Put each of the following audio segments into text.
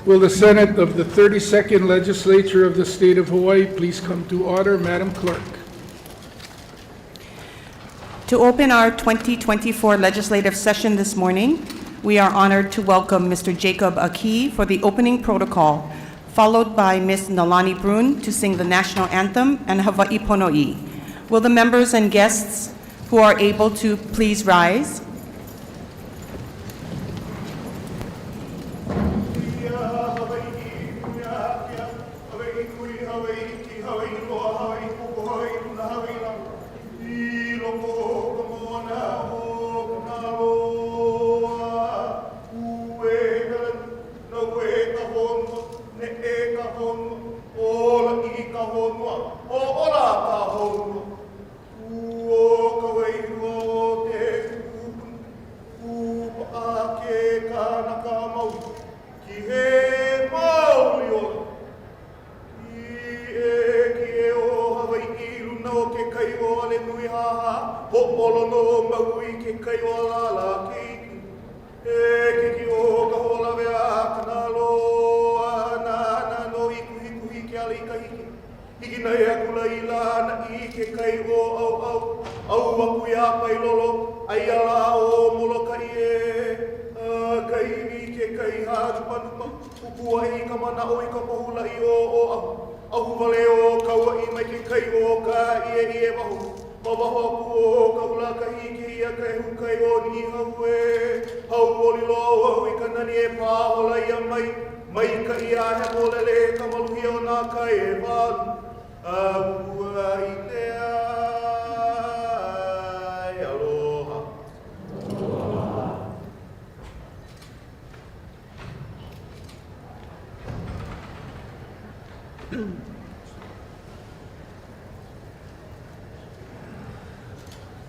Will the Senate of the 32nd Legislature of the State of Hawaii please come to order? Madam Clerk. To open our 2024 legislative session this morning, we are honored to welcome Mr. Jacob Aki for the opening protocol, followed by Ms. Nalani Brun to sing the national anthem and Hawai'i Pono'i. Will the members and guests who are able to please rise?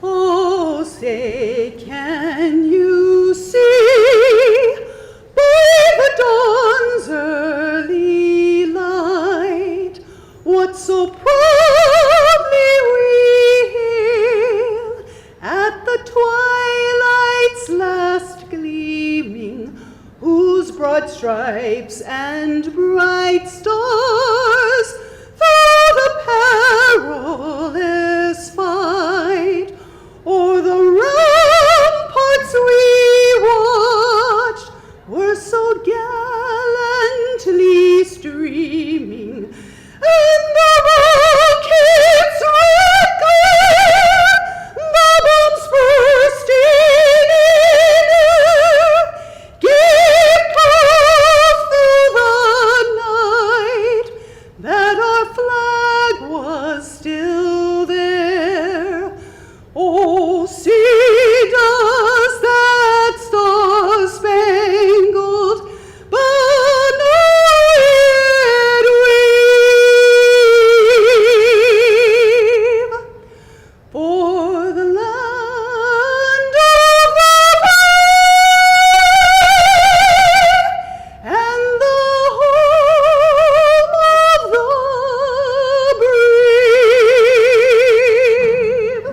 Oh, say, can you see by the dawn's early light what so proudly we hail at the twilight's last gleaming, whose broad stripes and bright stars through the perilous fight o'er the ramparts we watched were so gallantly streaming, and the rocket's red glare, the bombs bursting in air, gave proof through the night that our flag was still there. Oh, see, does that star-spangled banner yet wave? For the land of the brave and the home of the brave.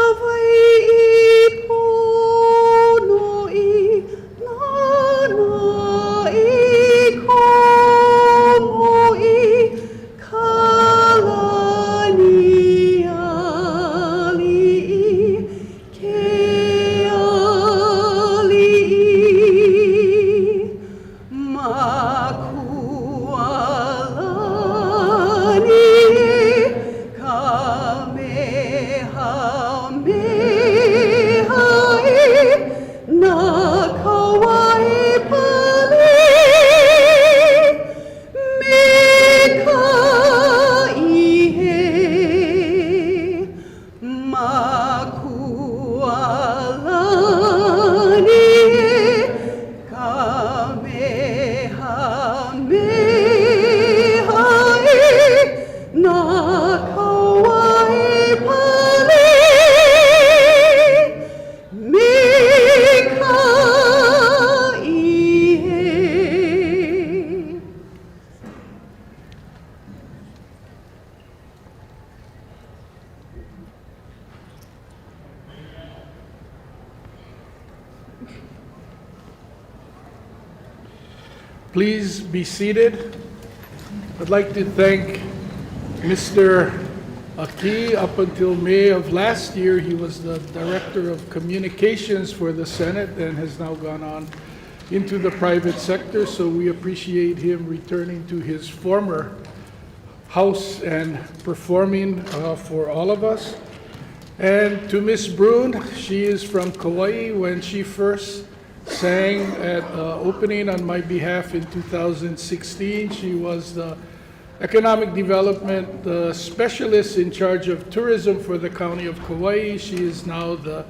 Hawai'i Pono'i, Nana'i Komo'i, Kalani ali'i, ke ali'i, Makualani, Kamehameha, na Kauai pali, Mekaihe, Makualani, Kamehameha. Please be seated. I'd like to thank Mr. Aki. Up until May of last year, he was the Director of Communications for the Senate and has now gone on into the private sector, so we appreciate him returning to his former house and performing for all of us. And to Miss Brune, she is from Kauai. When she first sang at opening on my behalf in 2016, she was the Economic Development Specialist in charge of tourism for the County of Kauai. She is now the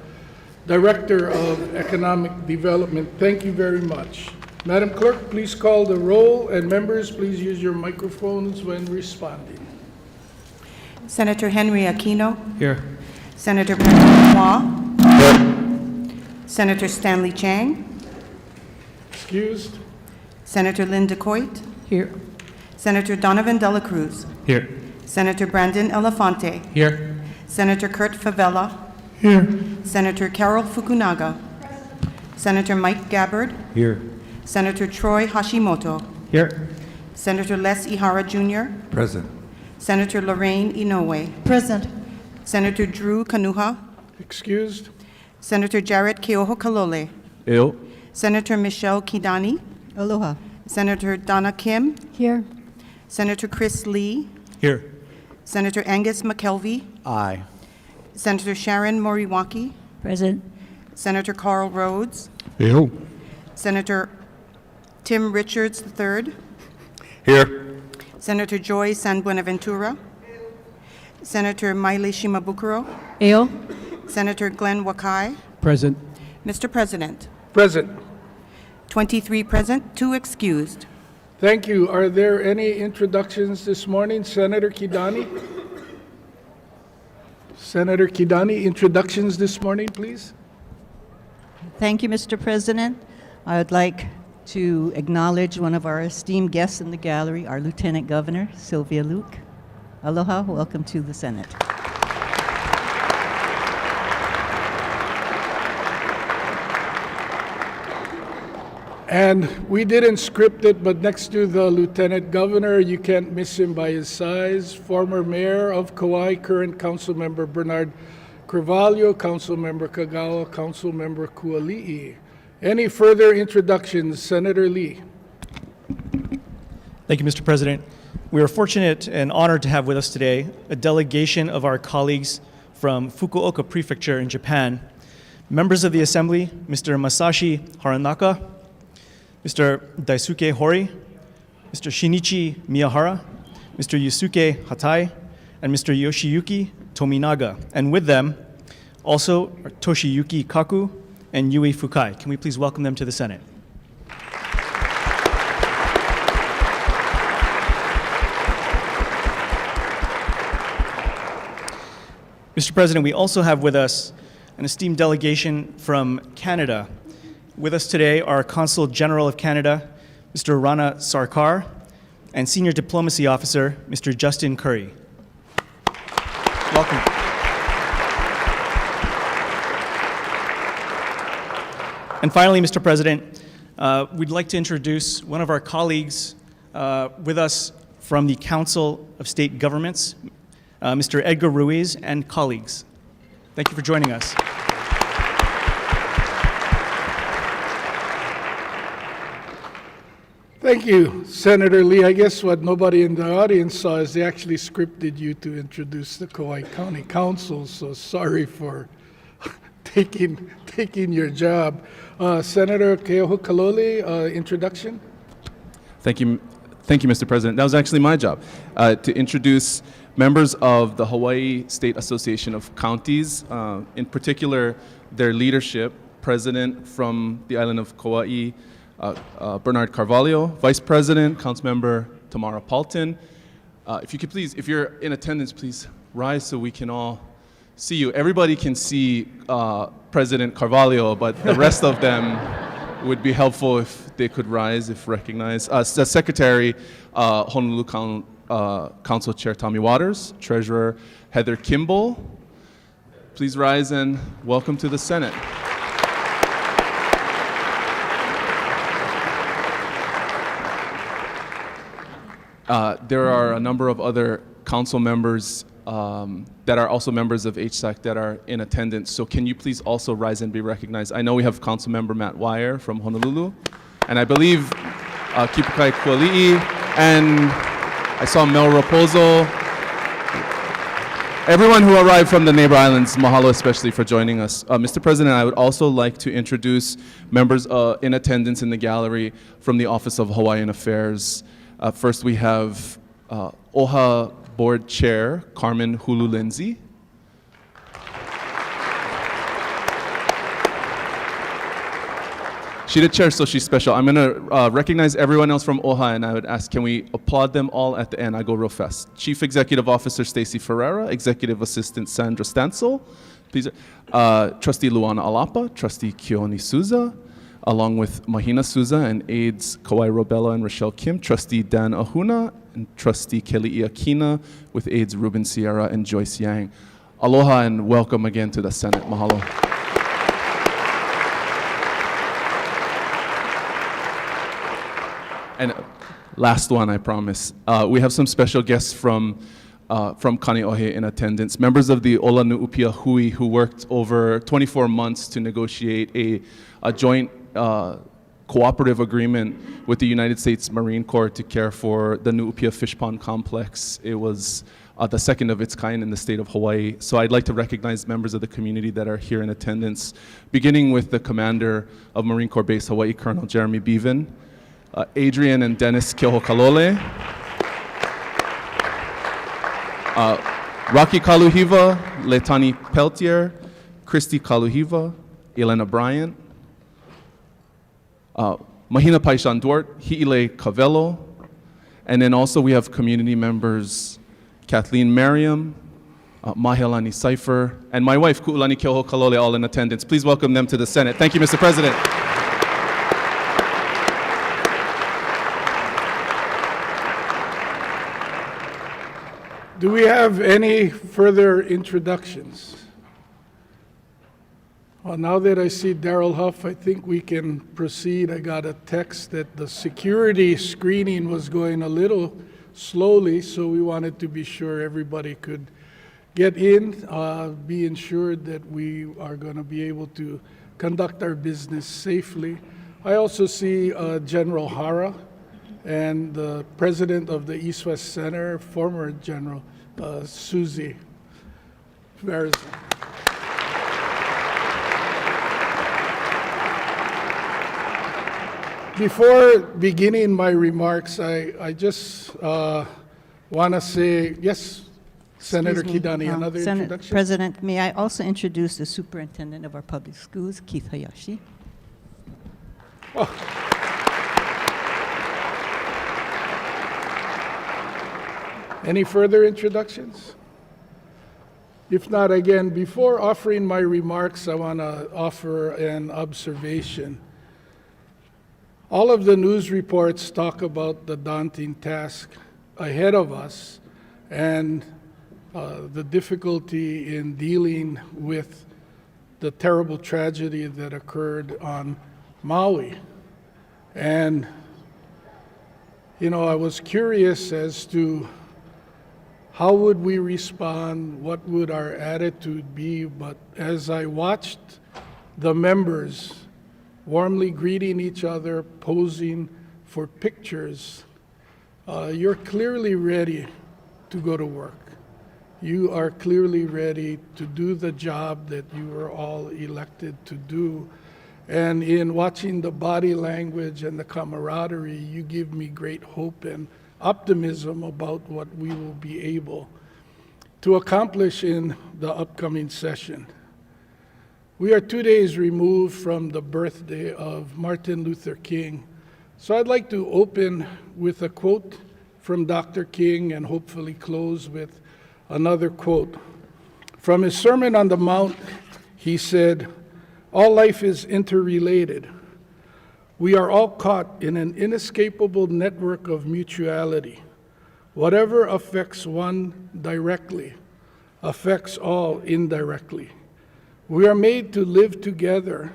Director of Economic Development. Thank you very much. Madam Clerk, please call the roll, and members, please use your microphones when responding. Senator Henry Aquino. Here. Senator Patrick Hua. Senator Stanley Chang. Excused. Senator Linda Coit. Here. Senator Donovan Dela Cruz. Here. Senator Brandon Elefante. Here. Senator Kurt Favela. Here. Senator Carol Fukunaga. Senator Mike Gabbard. Here. Senator Troy Hashimoto. Here. Senator Les Ihara Jr. Present. Senator Lorraine Inoue. Present. Senator Drew Kanuha. Excused. Senator Jarrett Keoho Kalole. Ew. Senator Michelle Kidani. Aloha. Senator Donna Kim. Here. Senator Chris Lee. Here. Senator Angus McKelvey. Aye. Senator Sharon Moriwaki. Present. Senator Carl Rhodes. Ew. Senator Tim Richards III. Here. Senator Joy San Buenaventura. Senator Maile Shimabukuro. Eo. Senator Glenn Wakai. Present. Mr. President, Present. 23 present, 2 excused. Thank you. Are there any introductions this morning? Senator Kidani? Senator Kidani, introductions this morning, please. Thank you, Mr. President. I would like to acknowledge one of our esteemed guests in the gallery, our Lieutenant Governor, Sylvia Luke. Aloha, welcome to the Senate. And we didn't script it, but next to the Lieutenant Governor, you can't miss him by his size, former Mayor of Kauai, current Council Member Bernard Carvalho, Council Member Kagawa, Council Member Kuali'i. Any further introductions? Senator Lee. Thank you, Mr. President. We are fortunate and honored to have with us today a delegation of our colleagues from Fukuoka Prefecture in Japan, members of the Assembly, Mr. Masashi Haranaka, Mr. Daisuke Hori, Mr. Shinichi Miyahara, Mr. Yusuke Hatai, and Mr. Yoshiyuki Tominaga. And with them, also Toshiyuki Kaku and Yui Fukai. Can we please welcome them to the Senate? Mr. President, we also have with us an esteemed delegation from Canada. With us today are Consul General of Canada, Mr. Rana Sarkar, and Senior Diplomacy Officer, Mr. Justin Curry. Welcome. And finally, Mr. President, we'd like to introduce one of our colleagues with us from the Council of State Governments, Mr. Edgar Ruiz and colleagues. Thank you for joining us. Thank you, Senator Lee. I guess what nobody in the audience saw is they actually scripted you to introduce the Kauai County Council, so sorry for taking your job. Senator Keoho Kalole, introduction. Thank you, Mr. President. That was actually my job, to introduce members of the Hawaii State Association of Counties, in particular their leadership, President from the island of Kauai, Bernard Carvalho, Vice President, Councilmember Tamara Paulton. If you could please, if you're in attendance, please rise so we can all see you. Everybody can see President Carvalho, but the rest of them would be helpful if they could rise, if recognized. The Secretary, Honolulu Council Chair Tommy Waters, Treasurer Heather Kimball. Please rise and welcome to the Senate. There are a number of other council members that are also members of HSAC that are in attendance. So can you please also rise and be recognized? I know we have Council Member Matt Wire from Honolulu, and I believe Kipukai Kuali'i, and I saw Mel Raposo. Everyone who arrived from the neighbor islands, mahalo especially for joining us. Mr. President, I would also like to introduce members in attendance in the gallery from the Office of Hawaiian Affairs. First, we have OHA Board Chair Carmen Hulu-Lindsay. She did chair, so she's special. I'm going to recognize everyone else from OHA, and I would ask, can we applaud them all at the end? I go real fast. Chief Executive Officer Stacey Ferreira, Executive Assistant Sandra Stansel, please, Trustee Luana Alapa, Trustee Keone Souza, along with Mahina Souza and aides Kawai Robella and Rochelle Kim, Trustee Dan Ahuna, and Trustee Keli'i Akina, with aides Ruben Sierra and Joyce Yang. Aloha and welcome again to the Senate. Mahalo. And last one, I promise. We have some special guests from Kaneohe in attendance. Members of the Ola Nu'upia Hui who worked over 24 months to negotiate a joint cooperative agreement with the United States Marine Corps to care for the Nu'upia Fish Pond Complex. It was the second of its kind in the state of Hawaii. So I'd like to recognize members of the community that are here in attendance, beginning with the commander of Marine Corps Base Hawaii, Colonel Jeremy Beaven, Adrian and Dennis Kehokalole, Rocky Kaluhiva, Letani Peltier, Christy Kaluhiva, Elena Bryant, Mahina Paishan Duart, Hi'ile Cavello, and then also we have community members Kathleen Merriam, Mahelani Cipher, and my wife Ku'ulani Kehokalole, all in attendance. Please welcome them to the Senate. Thank you, Mr. President. Do we have any further introductions? Well, now that I see Darrell Huff, I think we can proceed. I got a text that the security screening was going a little slowly, so we wanted to be sure everybody could get in, be ensured that we are going to be able to conduct our business safely. I also see General Hara and the president of the East West Center, former General Susie Verizon. Before beginning my remarks, I just want to say, yes, Senator Excuse me, Kidani, another Senate introduction? President, may I also introduce the superintendent of our public schools, Keith Hayashi. Any further introductions? If not, again, before offering my remarks, I want to offer an observation. All of the news reports talk about the daunting task ahead of us and the difficulty in dealing with the terrible tragedy that occurred on Maui. And, you know, I was curious as to how would we respond, what would our attitude be, but as I watched the members warmly greeting each other, posing for pictures, you're clearly ready to go to work. You are clearly ready to do the job that you were all elected to do. And in watching the body language and the camaraderie, you give me great hope and optimism about what we will be able to accomplish in the upcoming session. We are 2 days removed from the birthday of Martin Luther King, so I'd like to open with a quote from Dr. King and hopefully close with another quote. From his Sermon on the Mount, he said, "All life is interrelated. We are all caught in an inescapable network of mutuality. Whatever affects one directly affects all indirectly. We are made to live together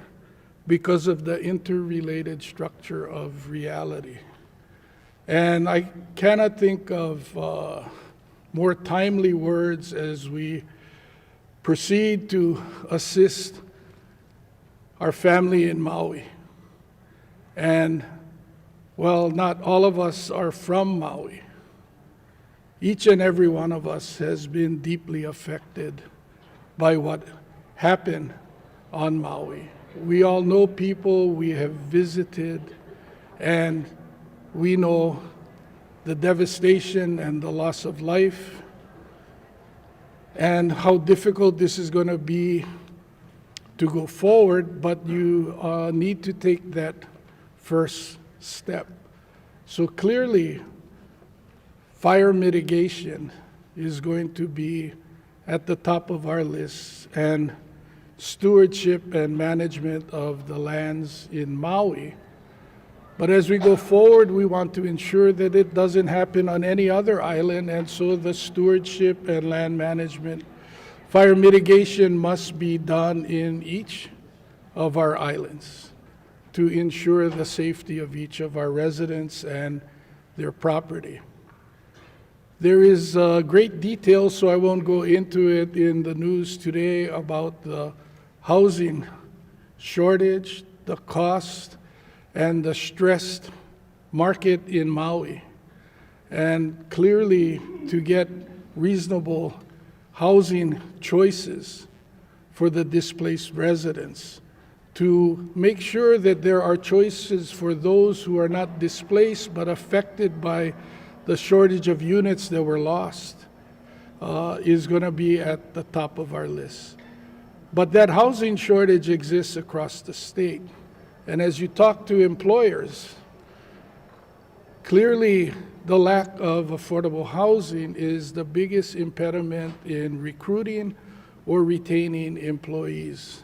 because of the interrelated structure of reality." And I cannot think of more timely words as we proceed to assist our family in Maui. And while not all of us are from Maui, each and every one of us has been deeply affected by what happened on Maui. We all know people, we have visited, and we know the devastation and the loss of life and how difficult this is going to be to go forward, but you need to take that first step. So clearly, fire mitigation is going to be at the top of our list, and stewardship and management of the lands in Maui. But as we go forward, we want to ensure that it doesn't happen on any other island, and so the stewardship and land management, fire mitigation must be done in each of our islands to ensure the safety of each of our residents and their property. There is great detail, so I won't go into it, in the news today about the housing shortage, the cost, and the stressed market in Maui. And clearly, to get reasonable housing choices for the displaced residents, to make sure that there are choices for those who are not displaced but affected by the shortage of units that were lost, is going to be at the top of our list. But that housing shortage exists across the state. And as you talk to employers, clearly the lack of affordable housing is the biggest impediment in recruiting or retaining employees.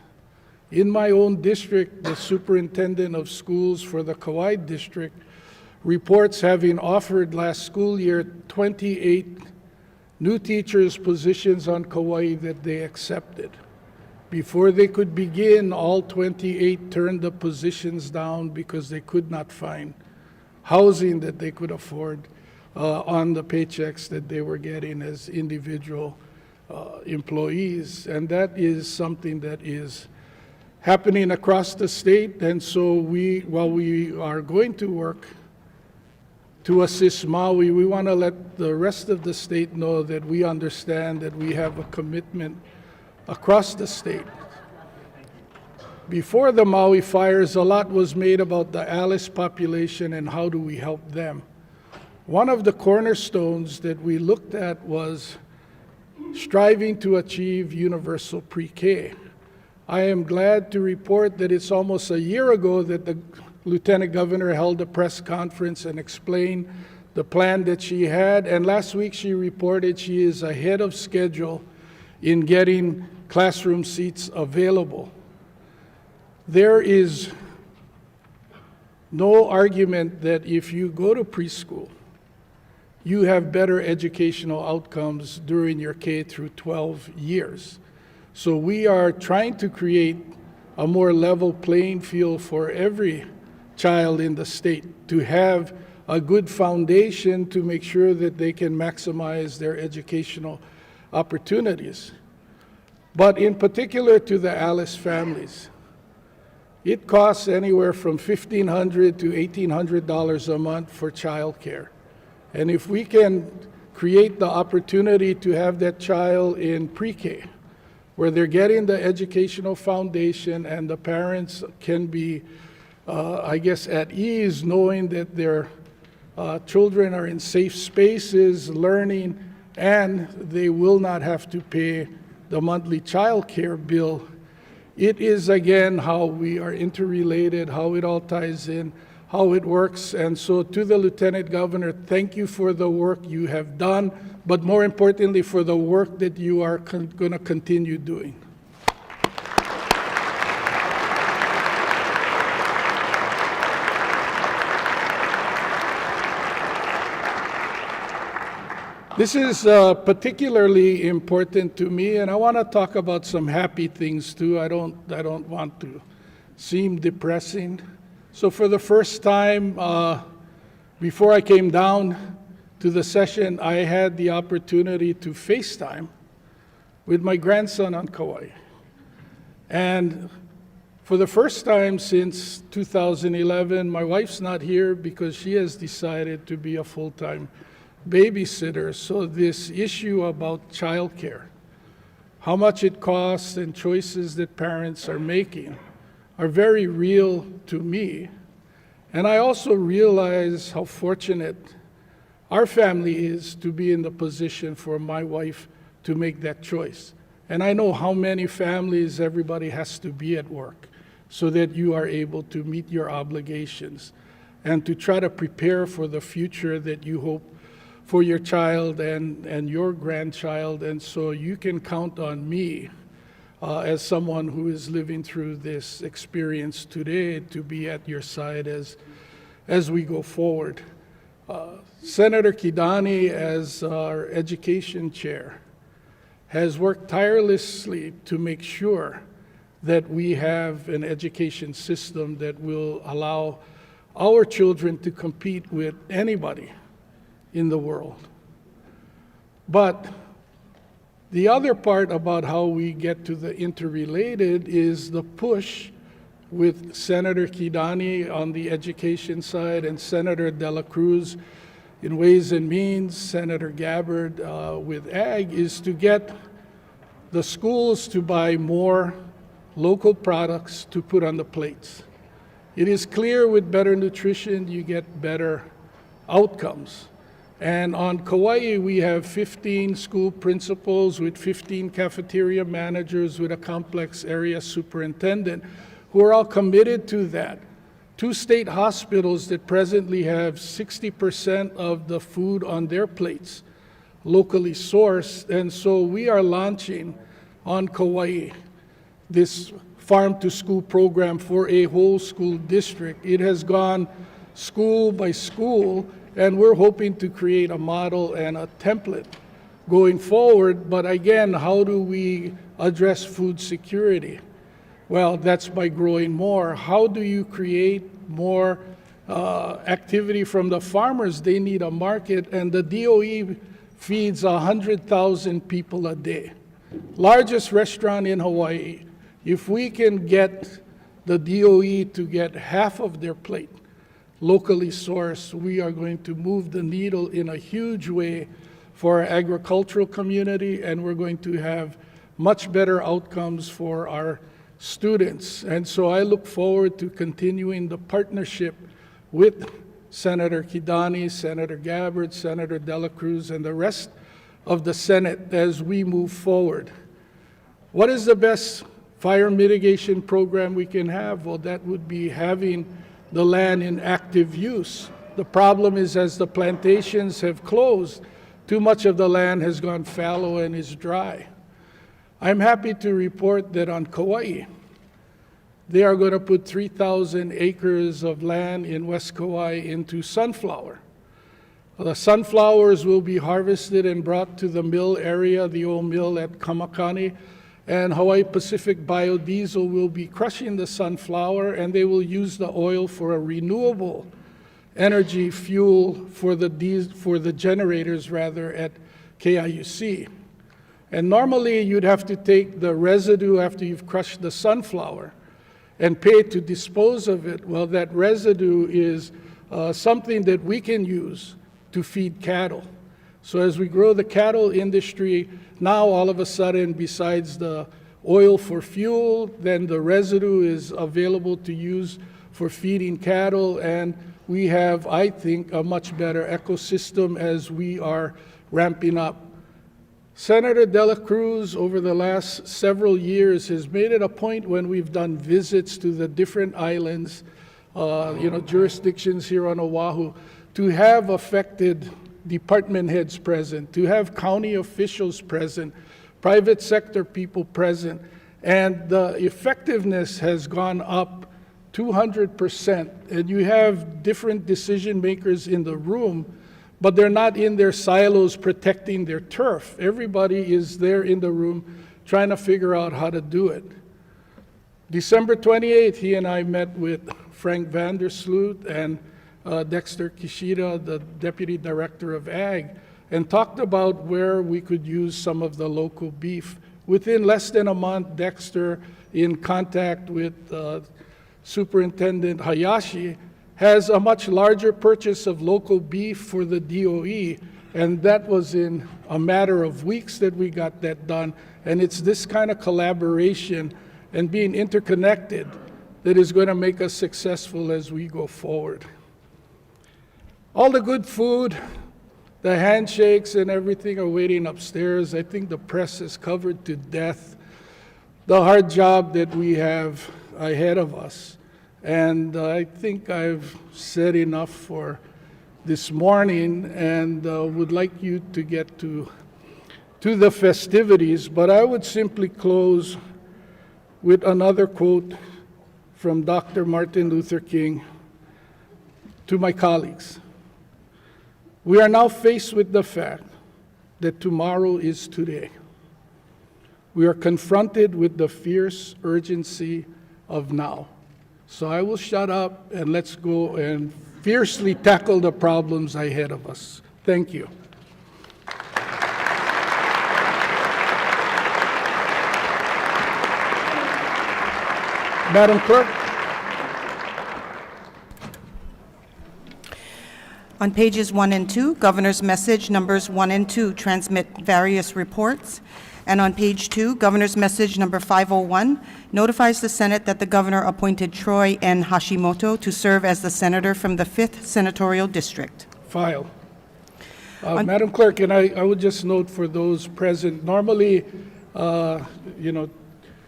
In my own district, the superintendent of schools for the Kauai district reports having offered last school year 28 new teachers positions on Kauai that they accepted. Before they could begin, all 28 turned the positions down because they could not find housing that they could afford on the paychecks that they were getting as individual employees. And that is something that is happening across the state. And so while we are going to work to assist Maui, we want to let the rest of the state know that we understand that we have a commitment across the state. Before the Maui fires, a lot was made about the Alice population and how do we help them. One of the cornerstones that we looked at was striving to achieve universal pre-K. I am glad to report that it's almost a year ago that the Lieutenant Governor held a press conference and explained the plan that she had, and last week she reported she is ahead of schedule in getting classroom seats available. There is no argument that if you go to preschool, you have better educational outcomes during your K through 12 years. So we are trying to create a more level playing field for every child in the state to have a good foundation to make sure that they can maximize their educational opportunities. But in particular to the Alice families, it costs anywhere from $1,500 to $1,800 a month for childcare. And if we can create the opportunity to have that child in pre-K, where they're getting the educational foundation and the parents can be, at ease knowing that their children are in safe spaces, learning, and they will not have to pay the monthly child care bill. It is, again, how we are interrelated, how it all ties in, how it works. And so to the Lieutenant Governor, thank you for the work you have done, but more importantly, for the work that you are going to continue doing. This is particularly important to me, and I want to talk about some happy things too. I don't want to seem depressing. So for the first time, Before I came down to the session, I had the opportunity to FaceTime with my grandson on Kauai. And for the first time since 2011, my wife's not here because she has decided to be a full-time babysitter. So this issue about childcare, how much it costs and choices that parents are making are very real to me. And I also realize how fortunate our family is to be in the position for my wife to make that choice. And I know how many families everybody has to be at work so that you are able to meet your obligations and to try to prepare for the future that you hope for your child and your grandchild. And so you can count on me as someone who is living through this experience today to be at your side as we go forward. Senator Kidani, as our education chair, has worked tirelessly to make sure that we have an education system that will allow our children to compete with anybody in the world. But the other part about how we get to the interrelated is the push with Senator Kidani on the education side and Senator De La Cruz in Ways and Means, Senator Gabbard with Ag, is to get the schools to buy more local products to put on the plates. It is clear with better nutrition, you get better outcomes. And on Kauai, we have 15 school principals with 15 cafeteria managers with a complex area superintendent who are all committed to that. 2 state hospitals that presently have 60% of the food on their plates locally sourced. And so we are launching on Kauai this farm to school program for a whole school district. It has gone school by school, and we're hoping to create a model and a template going forward. But again, how do we address food security? Well, that's by growing more. How do you create more activity from the farmers? They need a market, and the DOE feeds 100,000 people a day. Largest restaurant in Hawaii. If we can get the DOE to get half of their plate locally sourced, we are going to move the needle in a huge way for our agricultural community, and we're going to have much better outcomes for our students. And so I look forward to continuing the partnership with Senator Kidani, Senator Gabbard, Senator De La Cruz, and the rest of the Senate as we move forward. What is the best fire mitigation program we can have? Well, that would be having the land in active use. The problem is, as the plantations have closed, too much of the land has gone fallow and is dry. I'm happy to report that on Kauai, they are going to put 3,000 acres of land in West Kauai into sunflower. The sunflowers will be harvested and brought to the mill area, the old mill at Kamakani, and Hawaii Pacific Biodiesel will be crushing the sunflower, and they will use the oil for a renewable energy fuel for the generators rather at KIUC. And normally you'd have to take the residue after you've crushed the sunflower and pay to dispose of it. Well, that residue is something that we can use to feed cattle. So as we grow the cattle industry, now all of a sudden, besides the oil for fuel, then the residue is available to use for feeding cattle, and we have, I think, a much better ecosystem as we are ramping up. Senator De La Cruz, over the last several years, has made it a point when we've done visits to the different islands, jurisdictions here on Oahu, to have affected department heads present, to have county officials present, private sector people present, and the effectiveness has gone up 200%. And you have different decision makers in the room, but they're not in their silos protecting their turf. Everybody is there in the room trying to figure out how to do it. December 28th, he and I met with Frank Vandersloot and Dexter Kishida, the Deputy Director of Ag, and talked about where we could use some of the local beef. Within less than a month, Dexter, in contact with Superintendent Hayashi, has a much larger purchase of local beef for the DOE, and that was in a matter of weeks that we got that done. And it's this kind of collaboration and being interconnected that is going to make us successful as we go forward. All the good food, the handshakes and everything are waiting upstairs. I think the press is covered to death the hard job that we have ahead of us. And I think I've said enough for this morning, and would like you to get to the festivities. But I would simply close with another quote from Dr. Martin Luther King to my colleagues. We are now faced with the fact that tomorrow is today. We are confronted with the fierce urgency of now. So I will shut up and let's go and fiercely tackle the problems ahead of us. Thank you. Madam Clerk. On pages 1 and 2, Governor's Message numbers 1 and 2 transmit various reports. And on page 2, Governor's Message number 501 notifies the Senate that the Governor appointed Troy N. Hashimoto to serve as the senator from the 5th Senatorial District. File. Madam Clerk, and I would just note for those present, normally,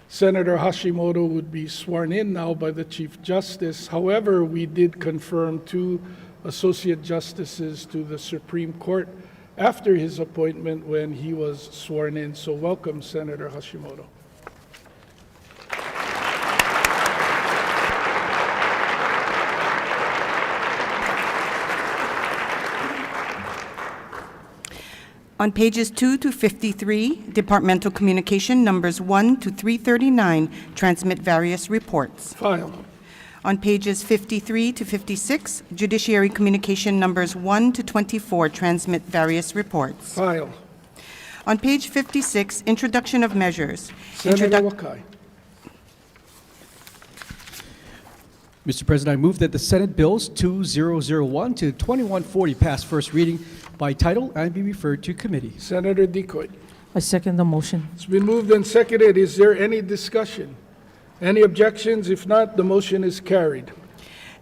Senator Hashimoto would be sworn in now by the Chief Justice. However, we did confirm 2 Associate Justices to the Supreme Court after his appointment when he was sworn in. So welcome, Senator Hashimoto. On pages 2 to 53, Departmental Communication numbers 1 to 339 transmit various reports. File. On pages 53 to 56, Judiciary Communication numbers 1 to 24 transmit various reports. File. On page 56, Introduction of Measures. Senator Wakai. Mr. President, I move that the Senate Bills 2001 to 2140 pass first reading by title and be referred to committee. Senator Decoy. I second the motion. It's been moved and seconded. Is there any discussion? Any objections? If not, the motion is carried.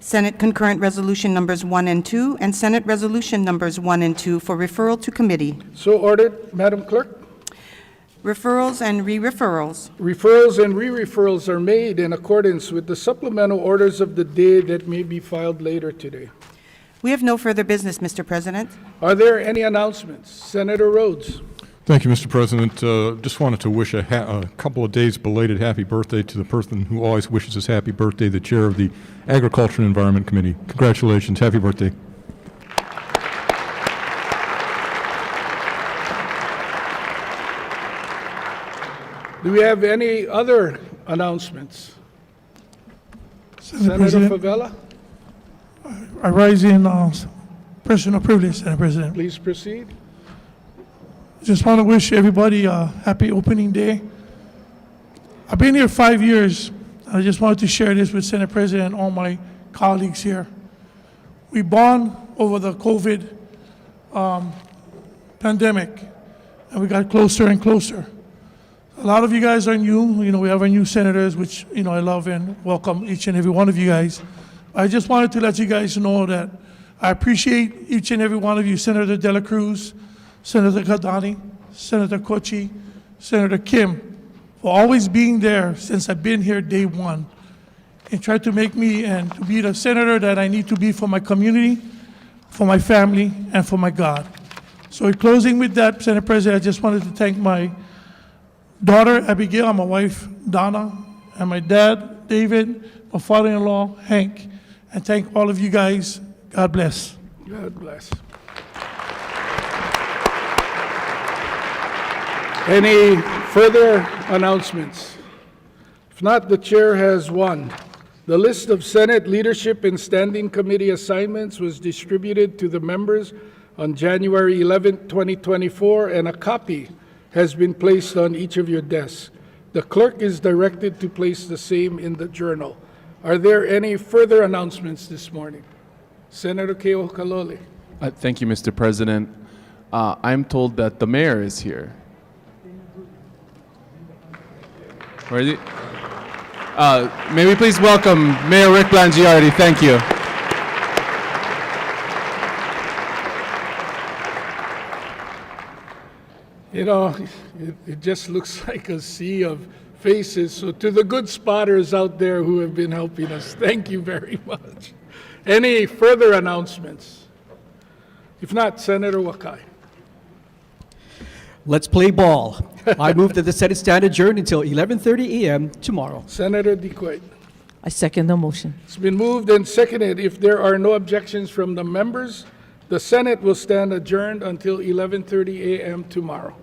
Senate Concurrent Resolution numbers 1 and 2, and Senate Resolution numbers 1 and 2 for referral to committee. So ordered, Madam Clerk. Referrals and re-referrals. Referrals and re-referrals are made in accordance with the supplemental orders of the day that may be filed later today. We have no further business, Mr. President. Are there any announcements? Senator Rhodes. Thank you, Mr. President. Just wanted to wish a couple of days belated happy birthday to the person who always wishes us happy birthday, the chair of the Agriculture and Environment Committee. Congratulations. Happy birthday. Do we have any other announcements? Senator Favela, I rise in personal privilege, Senate President. please proceed. Just want to wish everybody a happy opening day. I've been here 5 years. I just wanted to share this with Senate President and all my colleagues here. We bond over the COVID pandemic, and we got closer and closer. A lot of you guys are new. We have our new senators, which I love and welcome each and every one of you guys. I just wanted to let you guys know that I appreciate each and every one of you, Senator De La Cruz, Senator Kadani, Senator Kochi, Senator Kim, for always being there since I've been here day one and tried to make me and to be the senator that I need to be for my community, for my family, and for my God. So in closing with that, Senate President, I just wanted to thank my daughter, Abigail, my wife, Donna, and my dad, David, my father-in-law, Hank, and thank all of you guys. God bless. God bless. Any further announcements? If not, the chair has one. The list of Senate leadership and standing committee assignments was distributed to the members on January 11, 2024, and a copy has been placed on each of your desks. The clerk is directed to place the same in the journal. Are there any further announcements this morning? Senator Keo Kalole. Thank you, Mr. President. I'm told that the mayor is here. Where is he? May we please welcome Mayor Rick Blangiardi. Thank you. You know, it just looks like a sea of faces. So to the good spotters out there who have been helping us, thank you very much. Any further announcements? If not, Senator Wakai. Let's play ball. I move that the Senate stand adjourned until 11:30 a.m. tomorrow. Senator DeQuaid. I second the motion. It's been moved and seconded. If there are no objections from the members, the Senate will stand adjourned until 11:30 a.m. tomorrow.